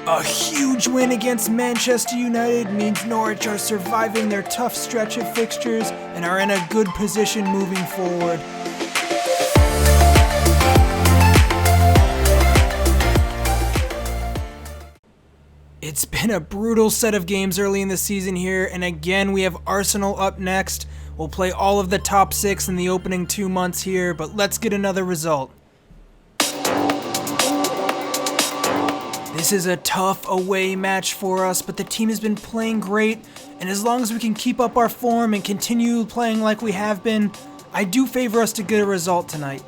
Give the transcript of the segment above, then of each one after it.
A huge win against Manchester United means Norwich are surviving their tough stretch of fixtures and are in a good position moving forward. It's been a brutal set of games early in the season here, and again we have Arsenal up next. We'll play all of the top 6 in the opening 2 months here, but let's get another result. This is a tough away match for us, but the team has been playing great, and as long as we can keep up our form and continue playing like we have been, I do favor us to get a result tonight.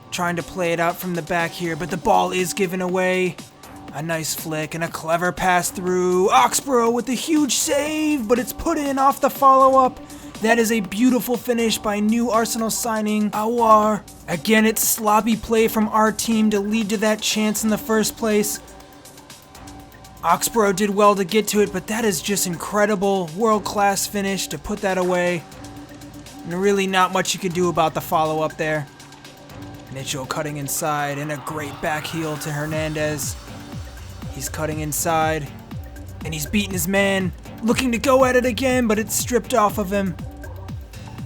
Trying to play it out from the back here, but the ball is given away. A nice flick and a clever pass through. Oxborough with a huge save, but it's put in off the follow-up. That is a beautiful finish by new Arsenal signing, Aouar. Again, it's sloppy play from our team to lead to that chance in the first place. Oxborough did well to get to it, but that is just incredible. World-class finish to put that away. And really not much you could do about the follow-up there. Mitchell cutting inside and a great back heel to Hernandez. He's cutting inside, and he's beating his man, looking to go at it again, but it's stripped off of him.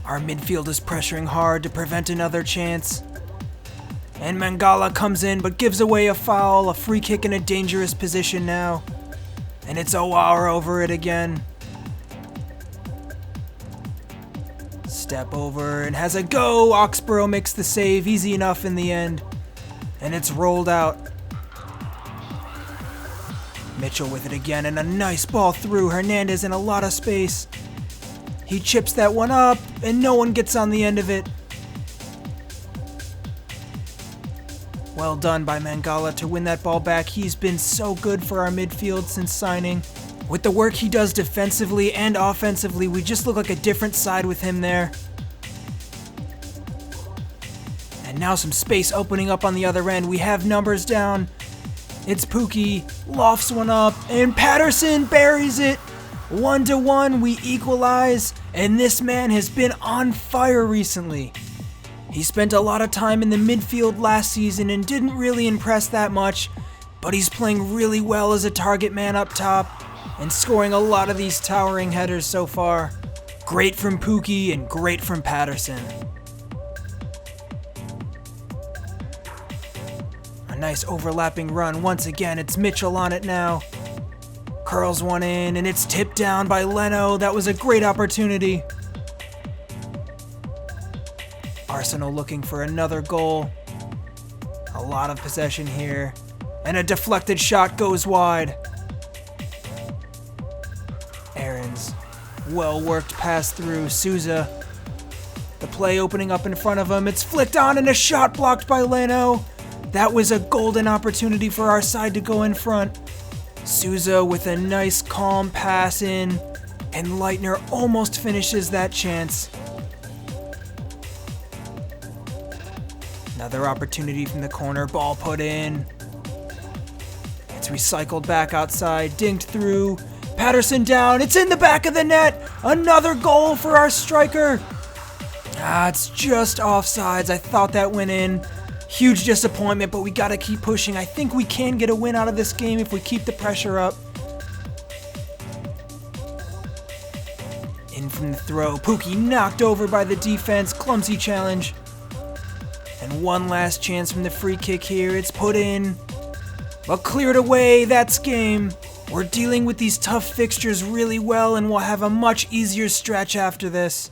Our midfield is pressuring hard to prevent another chance. And Mangala comes in, but gives away a foul, a free kick in a dangerous position now. And it's Aouar over it again. Step over and has a go. Oxborough makes the save, easy enough in the end. And it's rolled out. Mitchell with it again, and a nice ball through. Hernandez in a lot of space. He chips that one up, and no one gets on the end of it. Well done by Mangala to win that ball back. He's been so good for our midfield since signing. With the work he does defensively and offensively, we just look like a different side with him there. And now some space opening up on the other end. We have numbers down. It's Pookie, lofts one up, and Paterson buries it. 1-1, we equalize, and this man has been on fire recently. He spent a lot of time in the midfield last season and didn't really impress that much, but he's playing really well as a target man up top and scoring a lot of these towering headers so far. Great from Pookie and great from Paterson. A nice overlapping run. Once again, it's Mitchell on it now. Curls one in, and it's tipped down by Leno. That was a great opportunity. Arsenal looking for another goal. A lot of possession here. And a deflected shot goes wide. Aarons. Well-worked pass through. Souza. The play opening up in front of him. It's flicked on, and a shot blocked by Leno. That was a golden opportunity for our side to go in front. Souza with a nice calm pass in, and Leitner almost finishes that chance. Another opportunity from the corner, ball put in. It's recycled back outside, dinked through. Paterson down, it's in the back of the net. Another goal for our striker. It's just offsides. I thought that went in. Huge disappointment, but we gotta keep pushing. I think we can get a win out of this game if we keep the pressure up. In from the throw. Pookie knocked over by the defense. Clumsy challenge. And one last chance from the free kick here. It's put in, but cleared away. That's game. We're dealing with these tough fixtures really well, and we'll have a much easier stretch after this.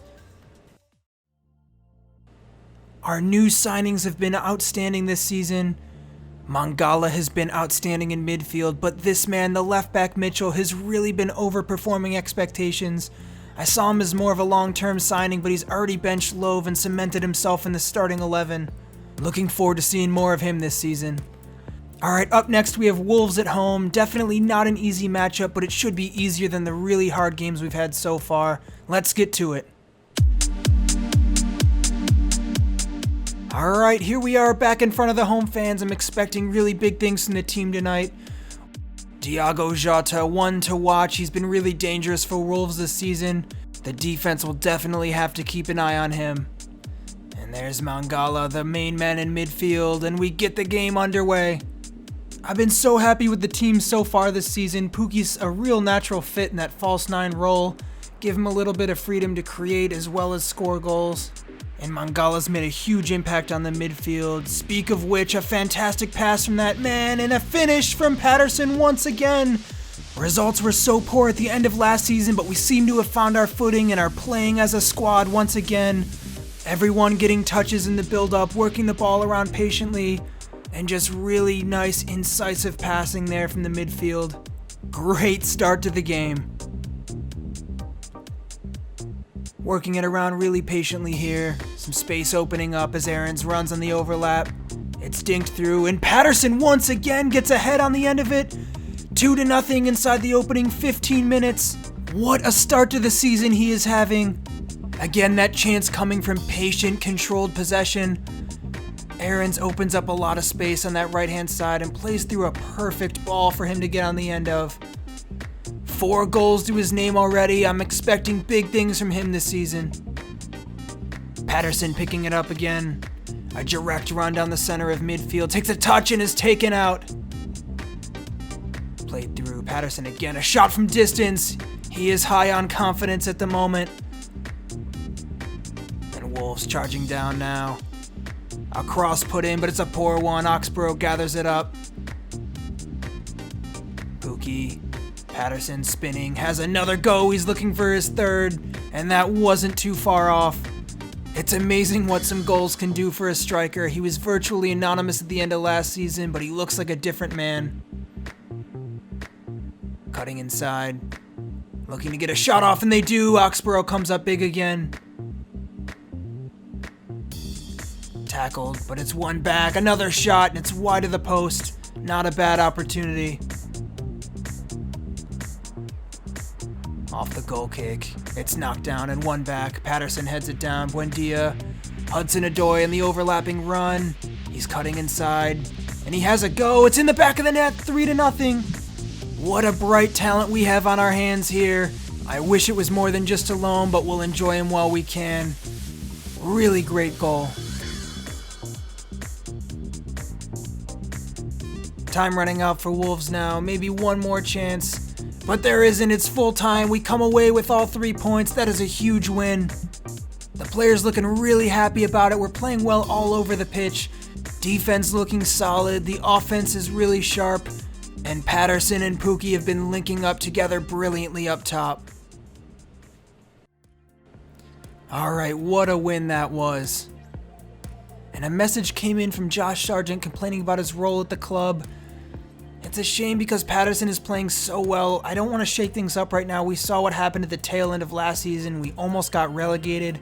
Our new signings have been outstanding this season. Mangala has been outstanding in midfield, but this man, the left back Mitchell, has really been overperforming expectations. I saw him as more of a long-term signing, but he's already benched Love and cemented himself in the starting 11. Looking forward to seeing more of him this season. Alright, up next we have Wolves at home. Definitely not an easy matchup, but it should be easier than the really hard games we've had so far. Let's get to it. Alright, here we are back in front of the home fans. I'm expecting really big things from the team tonight. Diogo Jota, one to watch. He's been really dangerous for Wolves this season. The defense will definitely have to keep an eye on him. And there's Mangala, the main man in midfield, and we get the game underway. I've been so happy with the team so far this season. Pookie's a real natural fit in that false 9 role. Give him a little bit of freedom to create as well as score goals. And Mangala's made a huge impact on the midfield. Speak of which, a fantastic pass from that man and a finish from Paterson once again. Results were so poor at the end of last season, but we seem to have found our footing and are playing as a squad once again. Everyone getting touches in the build-up, working the ball around patiently, and just really nice, incisive passing there from the midfield. Great start to the game. Working it around really patiently here. Some space opening up as Aarons runs on the overlap. It's dinked through, and Paterson once again gets ahead on the end of it. 2-0 inside the opening 15 minutes. What a start to the season he is having. Again, that chance coming from patient, controlled possession. Aarons opens up a lot of space on that right-hand side and plays through a perfect ball for him to get on the end of. 4 goals to his name already. I'm expecting big things from him this season. Paterson picking it up again. A direct run down the center of midfield. Takes a touch and is taken out. Played through. Paterson again. A shot from distance. He is high on confidence at the moment. And Wolves charging down now. A cross put in, but it's a poor one. Oxborough gathers it up. Pookie. Paterson spinning, has another go, he's looking for his third, and that wasn't too far off. It's amazing what some goals can do for a striker. He was virtually anonymous at the end of last season, but he looks like a different man. Cutting inside, looking to get a shot off, and they do. Oxborough comes up big again. Tackled, but it's one back, another shot, and it's wide of the post. Not a bad opportunity. Off the goal kick. It's knocked down and one back. Paterson heads it down. Buendia. Hudson-Odoi in the overlapping run. He's cutting inside. And he has a go. It's in the back of the net. 3-0. What a bright talent we have on our hands here. I wish it was more than just a loan, but we'll enjoy him while we can. Really great goal. Time running out for Wolves now. Maybe one more chance. But there isn't. It's full time. We come away with all 3 points. That is a huge win. The players looking really happy about it. We're playing well all over the pitch. Defense looking solid. The offense is really sharp. And Paterson and Pookie have been linking up together brilliantly up top. Alright, what a win that was. And a message came in from Josh Sargent complaining about his role at the club. It's a shame because Paterson is playing so well. I don't want to shake things up right now. We saw what happened at the tail end of last season. We almost got relegated.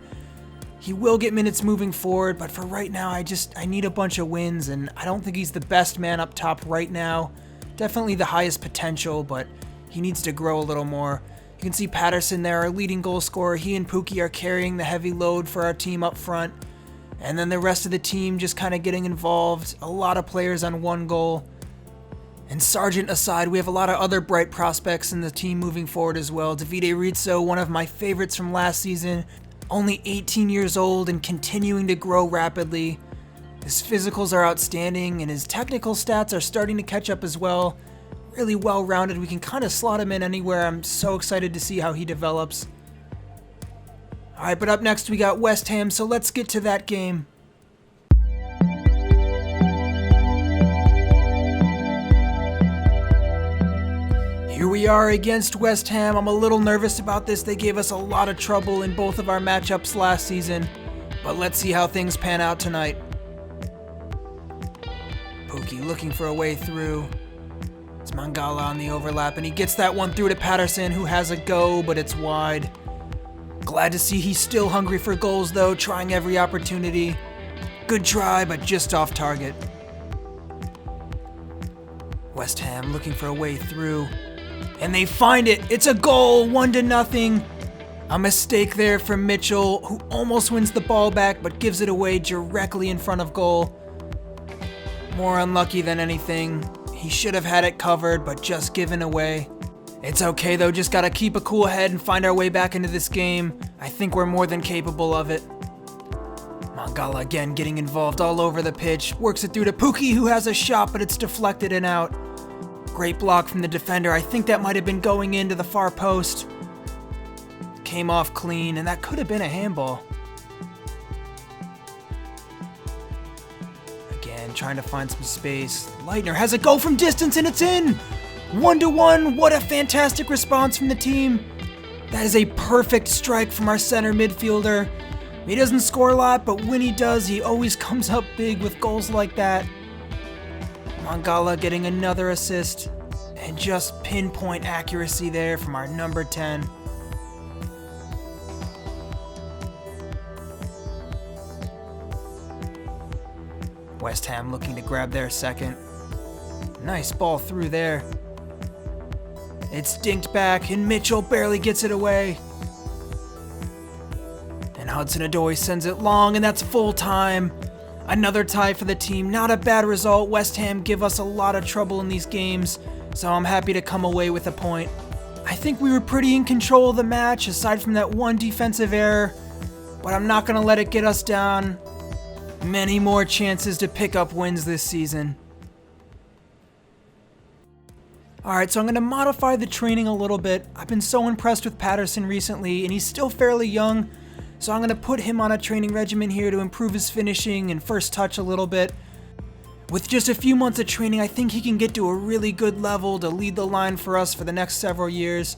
He will get minutes moving forward, but for right now, I need a bunch of wins, and I don't think he's the best man up top right now. Definitely the highest potential, but he needs to grow a little more. You can see Paterson there, our leading goal scorer. He and Pookie are carrying the heavy load for our team up front. And then the rest of the team just kind of getting involved. A lot of players on one goal. And Sargent aside, we have a lot of other bright prospects in the team moving forward as well. Davide Rizzo, one of my favorites from last season, only 18 years old and continuing to grow rapidly. His physicals are outstanding and his technical stats are starting to catch up as well. Really well-rounded. We can kind of slot him in anywhere. I'm so excited to see how he develops. Alright, but up next we got West Ham, so let's get to that game. Here we are against West Ham. I'm a little nervous about this. They gave us a lot of trouble in both of our matchups last season. But let's see how things pan out tonight. Pookie looking for a way through. It's Mangala on the overlap, and he gets that one through to Paterson, who has a go, but it's wide. Glad to see he's still hungry for goals, though, trying every opportunity. Good try, but just off target. West Ham looking for a way through. And they find it. It's a goal, 1-0. A mistake there from Mitchell, who almost wins the ball back, but gives it away directly in front of goal. More unlucky than anything. He should have had it covered, but just given away. It's okay though, just gotta keep a cool head and find our way back into this game. I think we're more than capable of it. Mangala again getting involved all over the pitch. Works it through to Pookie, who has a shot, but it's deflected and out. Great block from the defender. I think that might have been going into the far post. Came off clean, and that could have been a handball. Again, trying to find some space. Leitner has a goal from distance, and it's in! 1-1. What a fantastic response from the team. That is a perfect strike from our center midfielder. He doesn't score a lot, but when he does, he always comes up big with goals like that. Mangala getting another assist, and just pinpoint accuracy there from our number 10. West Ham looking to grab their second. Nice ball through there. It's dinked back, and Mitchell barely gets it away. And Hudson-Odoi sends it long, and that's full time. Another tie for the team. Not a bad result. West Ham give us a lot of trouble in these games, so I'm happy to come away with a point. I think we were pretty in control of the match, aside from that one defensive error, but I'm not going to let it get us down. Many more chances to pick up wins this season. Alright, so I'm going to modify the training a little bit. I've been so impressed with Paterson recently, and he's still fairly young, so I'm going to put him on a training regimen here to improve his finishing and first touch a little bit. With just a few months of training, I think he can get to a really good level to lead the line for us for the next several years.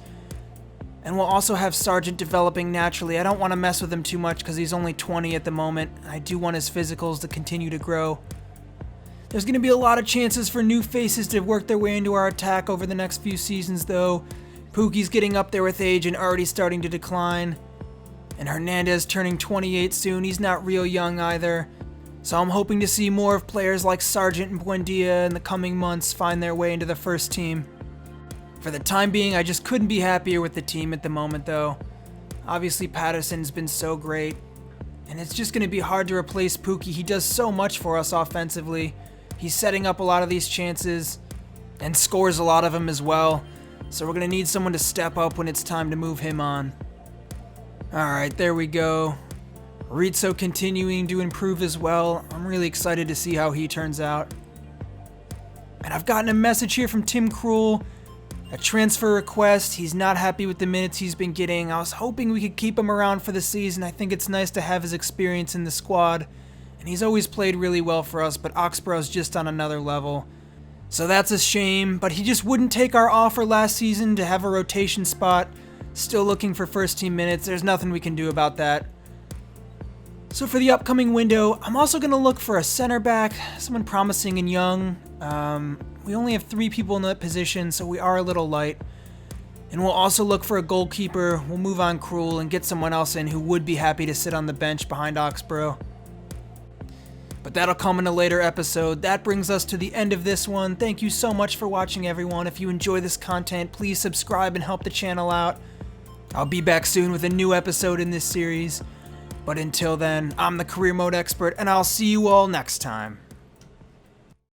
And we'll also have Sargent developing naturally. I don't want to mess with him too much because he's only 20 at the moment. I do want his physicals to continue to grow. There's going to be a lot of chances for new faces to work their way into our attack over the next few seasons though. Pookie's getting up there with age and already starting to decline. And Hernandez turning 28 soon. He's not real young either. So I'm hoping to see more of players like Sargent and Buendia in the coming months find their way into the first team. For the time being, I just couldn't be happier with the team at the moment though. Obviously Paterson's been so great. And it's just going to be hard to replace Pookie. He does so much for us offensively. He's setting up a lot of these chances and scores a lot of them as well. So we're going to need someone to step up when it's time to move him on. Alright, there we go. Rizzo continuing to improve as well. I'm really excited to see how he turns out. And I've gotten a message here from Tim Krul. A transfer request. He's not happy with the minutes he's been getting. I was hoping we could keep him around for the season. I think it's nice to have his experience in the squad. And he's always played really well for us, but Oxborough's just on another level. So that's a shame, but he just wouldn't take our offer last season to have a rotation spot. Still looking for first team minutes. There's nothing we can do about that. So for the upcoming window, I'm also going to look for a center back, someone promising and young. We only have 3 people in that position, so we are a little light. And we'll also look for a goalkeeper. We'll move on Krul and get someone else in who would be happy to sit on the bench behind Oxborough. But that'll come in a later episode. That brings us to the end of this one. Thank you so much for watching, everyone. If you enjoy this content, please subscribe and help the channel out. I'll be back soon with a new episode in this series. But until then, I'm the Career Mode Expert, and I'll see you all next time.